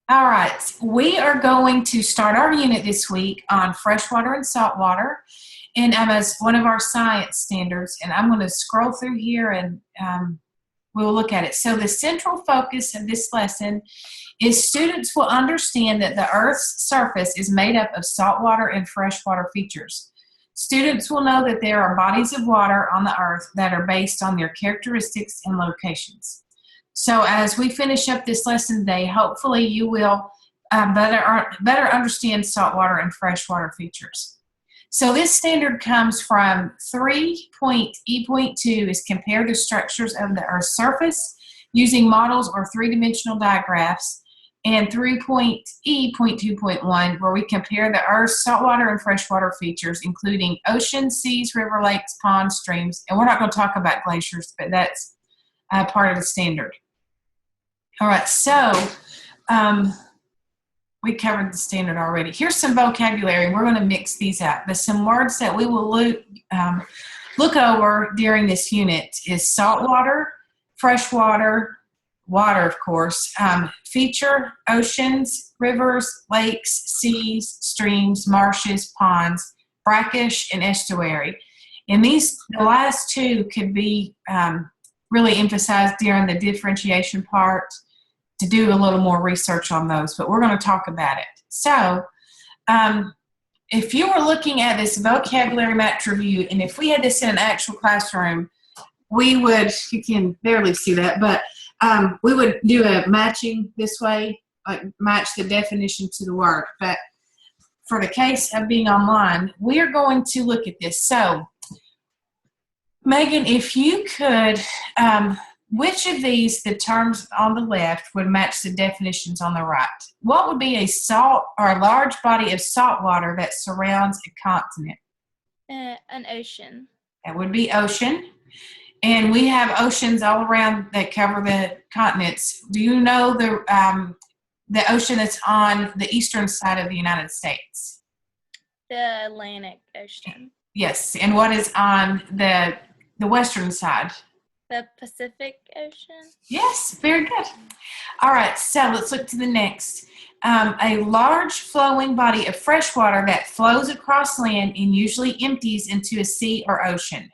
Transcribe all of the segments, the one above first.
All right, we are going to start our unit this week on freshwater and saltwater, and as one of our science standards. And I'm going to scroll through here and we'll look at it. So the central focus of this lesson is students will understand that the Earth's surface is made up of saltwater and freshwater features. Students will know that there are bodies of water on the Earth that are based on their characteristics and locations. So as we finish up this lesson today, hopefully you will better understand saltwater and freshwater features. So this standard comes from 3.E.2 is compare the structures of the Earth's surface using models or three-dimensional diagraphs, and 3.E.2.1 where we compare the Earth's saltwater and freshwater features, including oceans, seas, river, lakes, ponds, streams. And we're not going to talk about glaciers, but that's part of the standard. All right, so we covered the standard already. Here's some vocabulary. We're going to mix these up. But some words that we will look over during this unit is saltwater, freshwater, water, of course, feature, oceans, rivers, lakes, seas, streams, marshes, ponds, brackish, and estuary. And the last two could be really emphasized during the differentiation part to do a little more research on those, but we're going to talk about it. So if you were looking at this vocabulary match review, and if we had this in an actual classroom, we would, you can barely see that, but we would do a matching this way, like match the definition to the word. But for the case of being online, we are going to look at this. So Megan, if you could, which of these, the terms on the left, would match the definitions on the right? What would be a large body of salt water that surrounds a continent? An ocean. That would be ocean. And we have oceans all around that cover the continents. Do you know the ocean that's on the eastern side of the United States? The Atlantic Ocean. Yes. And what is on the western side? The Pacific Ocean? Yes, very good. All right, so let's look to the next. A large flowing body of fresh water that flows across land and usually empties into a sea or ocean.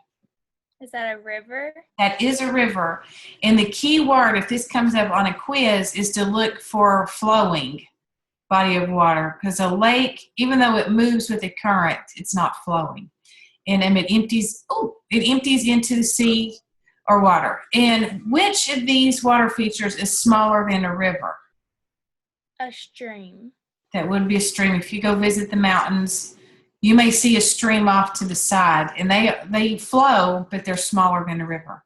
Is that a river? That is a river. And the key word, if this comes up on a quiz, is to look for flowing body of water, because a lake, even though it moves with the current, it's not flowing. And it empties into the sea or water. And which of these water features is smaller than a river? A stream. That would be a stream. If you go visit the mountains, you may see a stream off to the side, and they flow, but they're smaller than a river.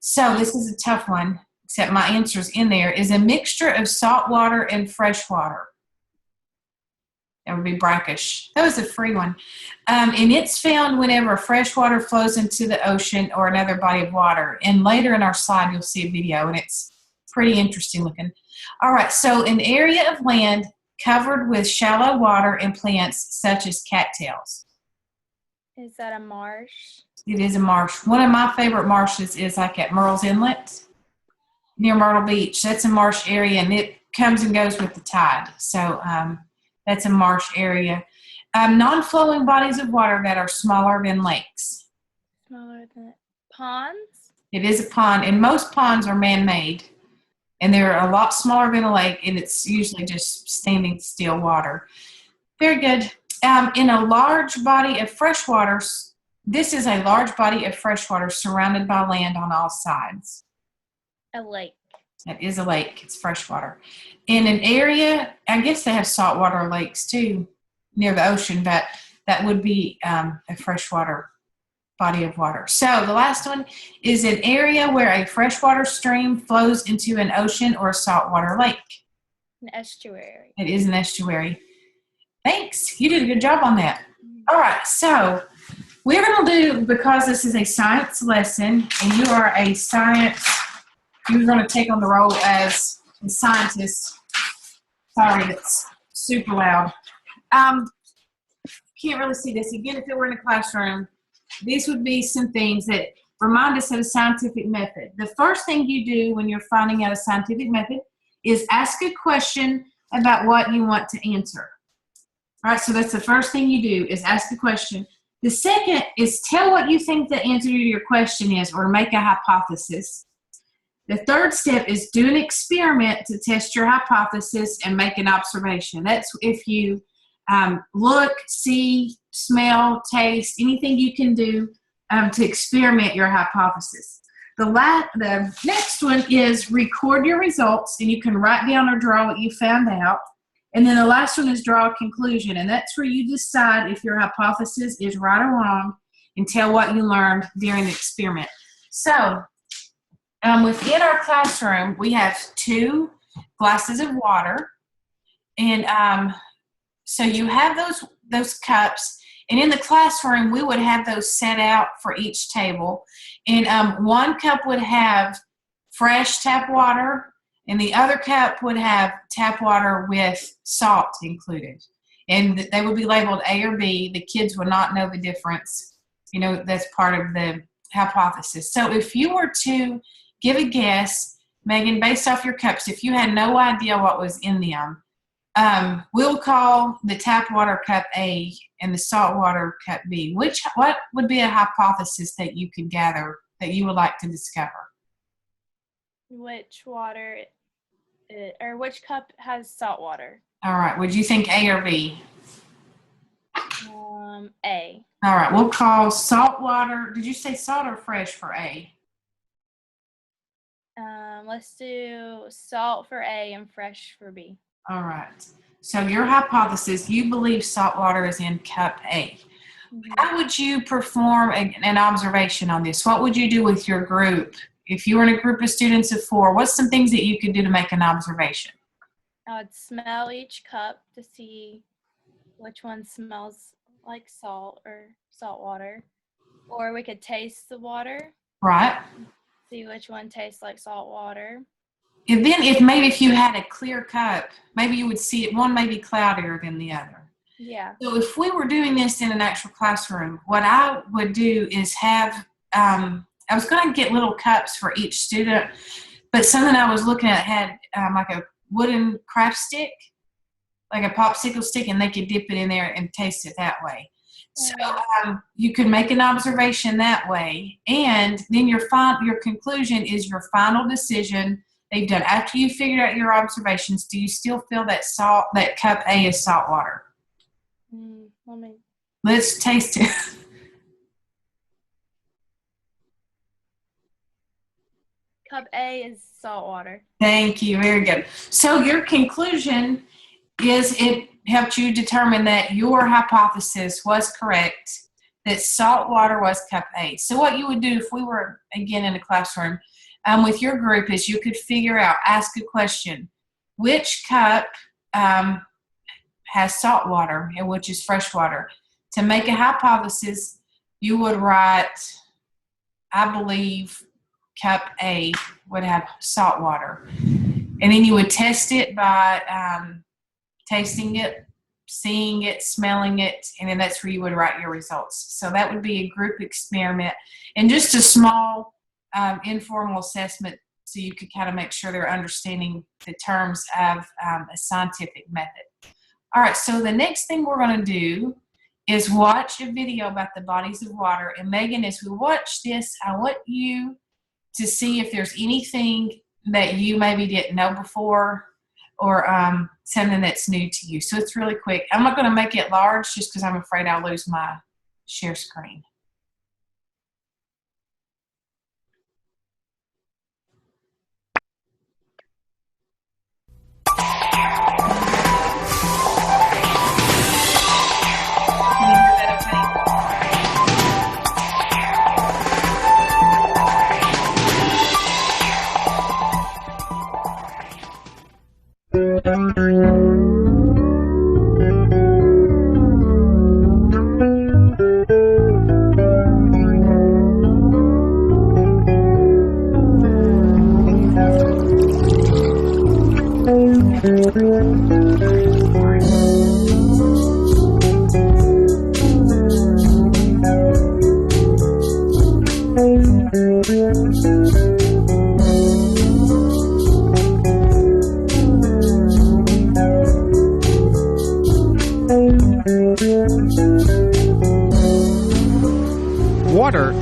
So this is a tough one, except my answer's in there, is a mixture of salt water and fresh water. That would be brackish. That was a free one. And it's found whenever fresh water flows into the ocean or another body of water. And later in our slide, you'll see a video, and it's pretty interesting looking. All right, so an area of land covered with shallow water and plants such as cattails. Is that a marsh? It is a marsh. One of my favorite marshes is like at Murrells Inlet near Myrtle Beach. That's a marsh area, and it comes and goes with the tide. So that's a marsh area. Non-flowing bodies of water that are smaller than lakes. Smaller than ponds? It is a pond, and most ponds are man-made, and they're a lot smaller than a lake, and it's usually just standing still water. Very good. In a large body of fresh water, this is a large body of fresh water surrounded by land on all sides. A lake. That is a lake. It's freshwater. In an area, I guess they have saltwater lakes too near the ocean, but that would be a freshwater body of water. So the last one is an area where a freshwater stream flows into an ocean or a saltwater lake. An estuary. It is an estuary. Thanks. You did a good job on that. All right. So we're going to do, because this is a science lesson and you are a science, you're going to take on the role as a scientist. Sorry, it's super loud. Can't really see this. Again, if it were in a classroom, these would be some things that remind us of a scientific method. The first thing you do when you're finding out a scientific method is ask a question about what you want to answer. All right, so that's the first thing you do is ask the question. The second is tell what you think the answer to your question is or make a hypothesis. The third step is do an experiment to test your hypothesis and make an observation. That's if you look, see, smell, taste, anything you can do to experiment your hypothesis. The next one is record your results, and you can write down or draw what you found out. And then the last one is draw a conclusion, and that's where you decide if your hypothesis is right or wrong and tell what you learned during the experiment. So within our classroom, we have 2 glasses of water, and so you have those cups. And in the classroom, we would have those set out for each table. And one cup would have fresh tap water, and the other cup would have tap water with salt included. And they would be labeled A or B. The kids would not know the difference. You know, that's part of the hypothesis. So if you were to give a guess, Megan, based off your cups, if you had no idea what was in them, we'll call the tap water cup A and the salt water cup B. What would be a hypothesis that you could gather that you would like to discover? Which water, or which cup has salt water? All right. Would you think A or B? A. All right. We'll call salt water. Did you say salt or fresh for A? Let's do salt for A and fresh for B. All right. So your hypothesis, you believe salt water is in cup A. Mm-hmm. How would you perform an observation on this? What would you do with your group? If you were in a group of students of 4, what's some things that you could do to make an observation? I would smell each cup to see which one smells like salt or salt water. Or we could taste the water. Right. See which one tastes like salt water. And then if you had a clear cup, maybe you would see it, one may be cloudier than the other. Yeah. So if we were doing this in an actual classroom, what I would do is have, I was going to get little cups for each student, but something I was looking at had like a wooden craft stick, like a popsicle stick, and they could dip it in there and taste it that way. So you could make an observation that way, and then your conclusion is your final decision they've done. After you figured out your observations, do you still feel that cup A is salt water? Let's taste it. Cup A is salt water. Thank you. Very good. So your conclusion is it helped you determine that your hypothesis was correct, that salt water was cup A. So what you would do if we were, again, in a classroom with your group is you could figure out, ask a question, which cup has salt water and which is fresh water? To make a hypothesis, you would write, I believe cup A would have salt water. And then you would test it by tasting it, seeing it, smelling it, and then that's where you would write your results. So that would be a group experiment and just a small informal assessment so you could kind of make sure they're understanding the terms of a scientific method. All right, so the next thing we're going to do is watch a video about the bodies of water. And Megan, as we watch this, I want you to see if there's anything that you maybe didn't know before or something that's new to you. So it's really quick. I'm not going to make it large just because I'm afraid I'll lose my share screen. Can you hear that okay?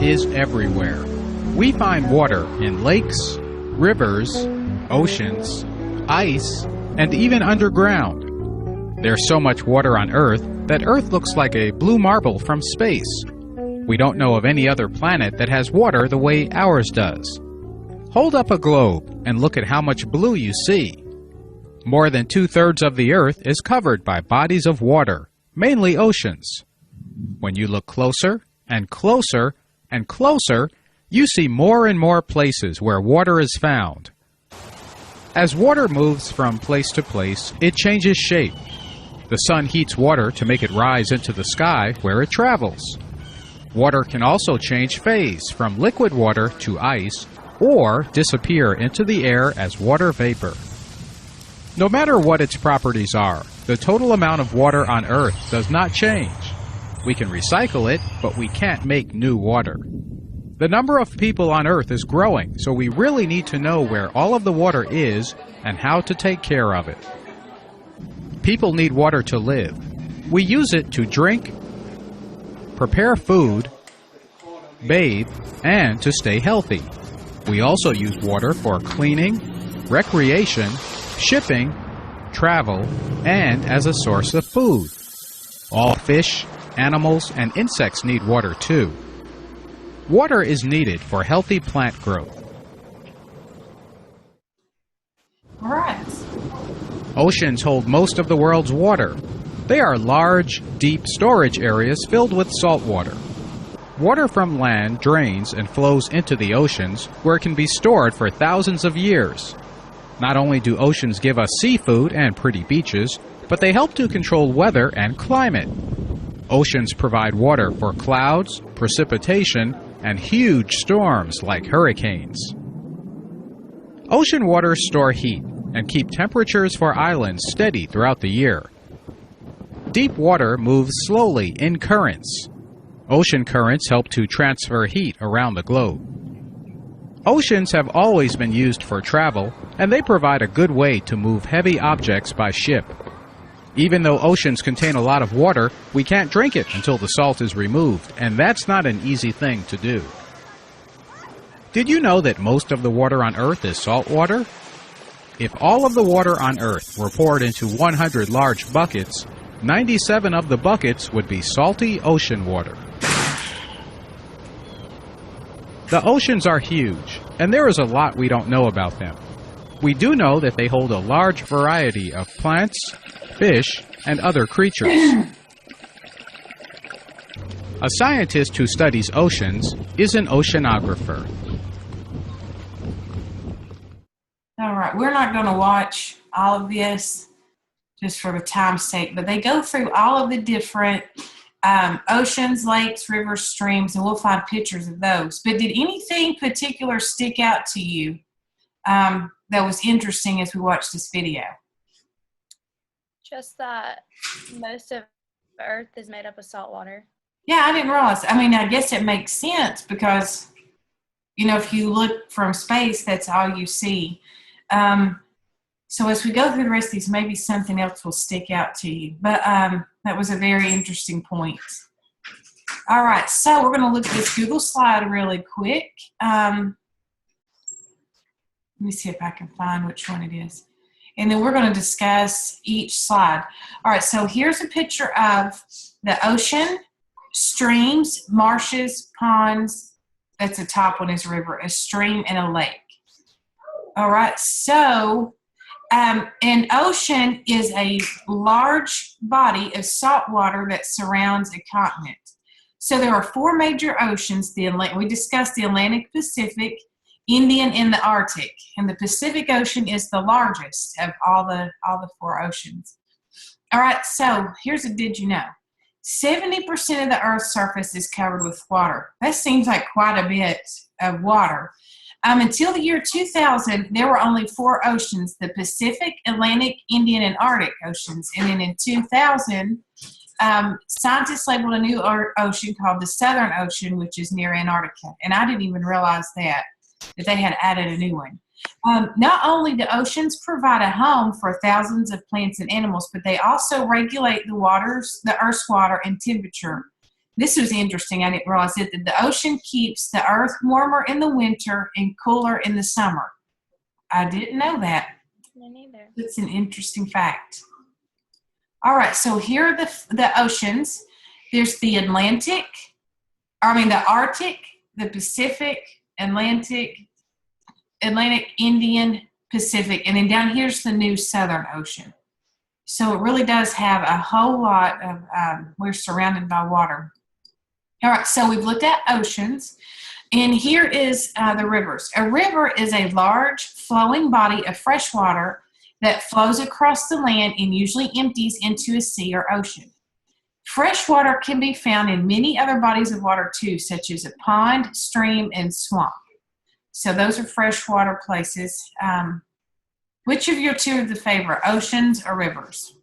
is everywhere. We find water in lakes, rivers, oceans, ice, and even underground. There's so much water on Earth that Earth looks like a blue marble from space. We don't know of any other planet that has water the way ours does. Hold up a globe and look at how much blue you see. More than 2/3 of the Earth is covered by bodies of water, mainly oceans. When you look closer and closer and closer, you see more and more places where water is found. As water moves from place to place, it changes shape. The sun heats water to make it rise into the sky where it travels. Water can also change phase from liquid water to ice or disappear into the air as water vapor. No matter what its properties are, the total amount of water on Earth does not change. We can recycle it, but we can't make new water. The number of people on Earth is growing, so we really need to know where all of the water is and how to take care of it. People need water to live. We use it to drink, prepare food, bathe, and to stay healthy. We also use water for cleaning, recreation, shipping, travel, and as a source of food. All fish, animals, and insects need water too. Water is needed for healthy plant growth. All right. Oceans hold most of the world's water. They are large, deep storage areas filled with salt water. Water from land drains and flows into the oceans, where it can be stored for thousands of years. Not only do oceans give us seafood and pretty beaches, but they help to control weather and climate. Oceans provide water for clouds, precipitation, and huge storms like hurricanes. Ocean waters store heat and keep temperatures for islands steady throughout the year. Deep water moves slowly in currents. Ocean currents help to transfer heat around the globe. Oceans have always been used for travel, and they provide a good way to move heavy objects by ship. Even though oceans contain a lot of water, we can't drink it until the salt is removed, and that's not an easy thing to do. Did you know that most of the water on Earth is salt water? If all of the water on Earth were poured into 100 large buckets, 97 of the buckets would be salty ocean water. The oceans are huge, and there is a lot we don't know about them. We do know that they hold a large variety of plants, fish, and other creatures. A scientist who studies oceans is an oceanographer. All right, we're not going to watch all of this just for the time's sake, but they go through all of the different oceans, lakes, rivers, streams, and we'll find pictures of those. But did anything particular stick out to you that was interesting as we watched this video? Just that most of Earth is made up of salt water. Yeah, I didn't realize. I mean, I guess it makes sense because, you know, if you look from space, that's all you see. So as we go through the rest of these, maybe something else will stick out to you. But that was a very interesting point. All right, so we're going to look at this Google slide really quick. Let me see if I can find which one it is. And then we're going to discuss each slide. All right, so here's a picture of the ocean, streams, marshes, ponds. That's the top one is a river, a stream, and a lake. All right, so an ocean is a large body of salt water that surrounds a continent. So there are four major oceans. We discussed the Atlantic, Pacific, Indian, and the Arctic. And the Pacific Ocean is the largest of all the four oceans. All right, so here's a did you know. 70% of the Earth's surface is covered with water. That seems like quite a bit of water. Until the year 2000, there were only four oceans, the Pacific, Atlantic, Indian, and Arctic oceans. And then in 2000, scientists labeled a new ocean called the Southern Ocean, which is near Antarctica. And I didn't even realize that they had added a new one. Not only do oceans provide a home for thousands of plants and animals, but they also regulate the Earth's water and temperature. this was interesting. I didn't realize it, that the ocean keeps the earth warmer in the winter and cooler in the summer. I didn't know that. Me neither. It's an interesting fact. All right, so here are the oceans. There's the Atlantic, the Arctic, the Pacific, Atlantic, Indian, Pacific, and then down here's the new Southern Ocean. So it really does have a whole lot of, we're surrounded by water. All right, so we've looked at oceans, and here is the rivers. A river is a large flowing body of fresh water that flows across the land and usually empties into a sea or ocean. Fresh water can be found in many other bodies of water too, such as a pond, stream, and swamp. So those are freshwater places. Which of your two are the favorite, oceans or rivers?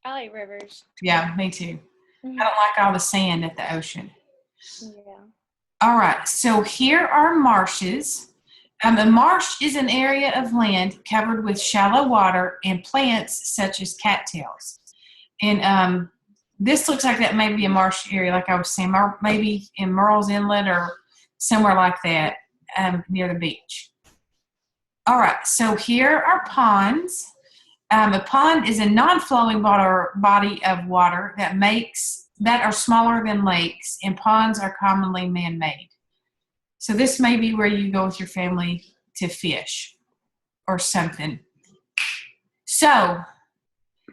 I like rivers. Yeah, me too. I don't like all the sand at the ocean. Yeah. All right, so here are marshes. A marsh is an area of land covered with shallow water and plants such as cattails. And this looks like that may be a marsh area, like I was saying, maybe in Murrells Inlet or somewhere like that near the beach. All right, so here are ponds. A pond is a non-flowing body of water that are smaller than lakes, and ponds are commonly man-made. So this may be where you go with your family to fish or something. So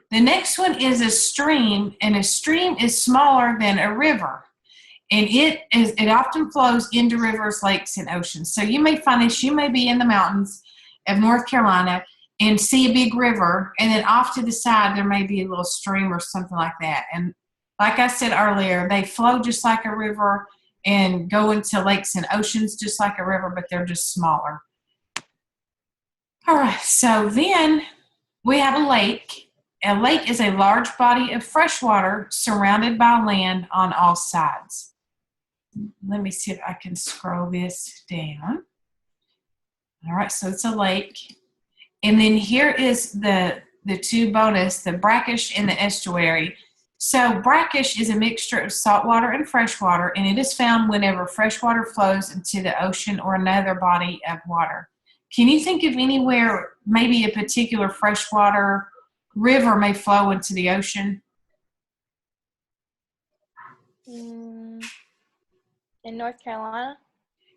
the next one is a stream, and a stream is smaller than a river. And it often flows into rivers, lakes, and oceans. So you may find this, you may be in the mountains of North Carolina and see a big river, and then off to the side there may be a little stream or something like that. And like I said earlier, they flow just like a river and go into lakes and oceans just like a river, but they're just smaller. All right, so then we have a lake. A lake is a large body of fresh water surrounded by land on all sides. Let me see if I can scroll this down. All right, so it's a lake. And then here is the two bonus, the brackish and the estuary. So brackish is a mixture of saltwater and freshwater, and it is found whenever freshwater flows into the ocean or another body of water. Can you think of anywhere maybe a particular freshwater river may flow into the ocean? In North Carolina?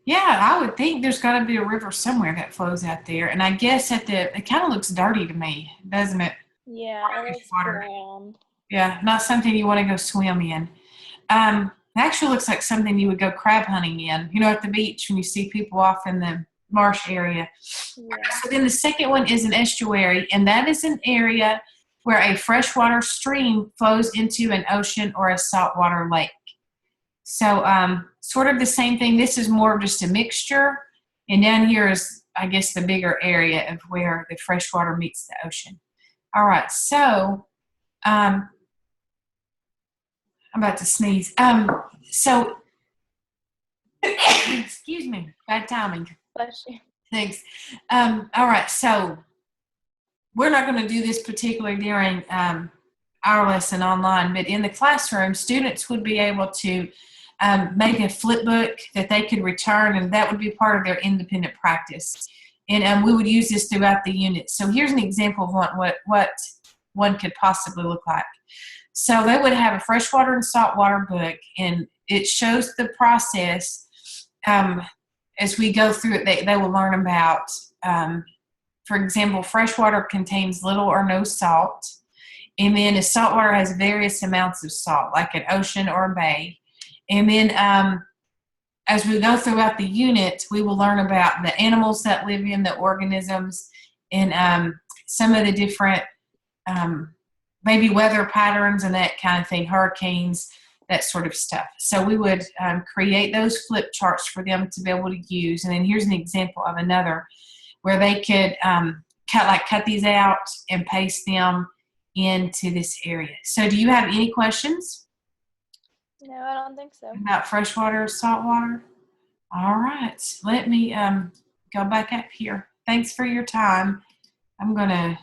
Yeah, I would think there's got to be a river somewhere that flows out there. And I guess it kind of looks dirty to me, doesn't it? Yeah, it looks Water. brown. Yeah, not something you want to go swim in. It actually looks like something you would go crab hunting in, at the beach when you see people off in the marsh area. Yeah. So then the second one is an estuary, and that is an area where a freshwater stream flows into an ocean or a saltwater lake. So sort of the same thing. This is more of just a mixture. And down here is, I guess, the bigger area of where the freshwater meets the ocean. All right, so I'm about to sneeze. So, excuse me, bad timing. Bless you. Thanks. All right, so we're not going to do this particularly during our lesson online, but in the classroom, students would be able to make a flip book that they could return, and that would be part of their independent practice. And we would use this throughout the unit. So here's an example of what one could possibly look like. So they would have a freshwater and saltwater book, and it shows the process. As we go through it, they will learn about, for example, freshwater contains little or no salt. And then saltwater has various amounts of salt, like an ocean or a bay. And then as we go throughout the unit, we will learn about the animals that live in the organisms and some of the different maybe weather patterns and that kind of thing, hurricanes, that sort of stuff. So we would create those flip charts for them to be able to use. And then here's an example of another where they could cut these out and paste them into this area. So do you have any questions? No, I don't think so. About freshwater or saltwater? All right. Let me go back up here. Thanks for your time. I'm going to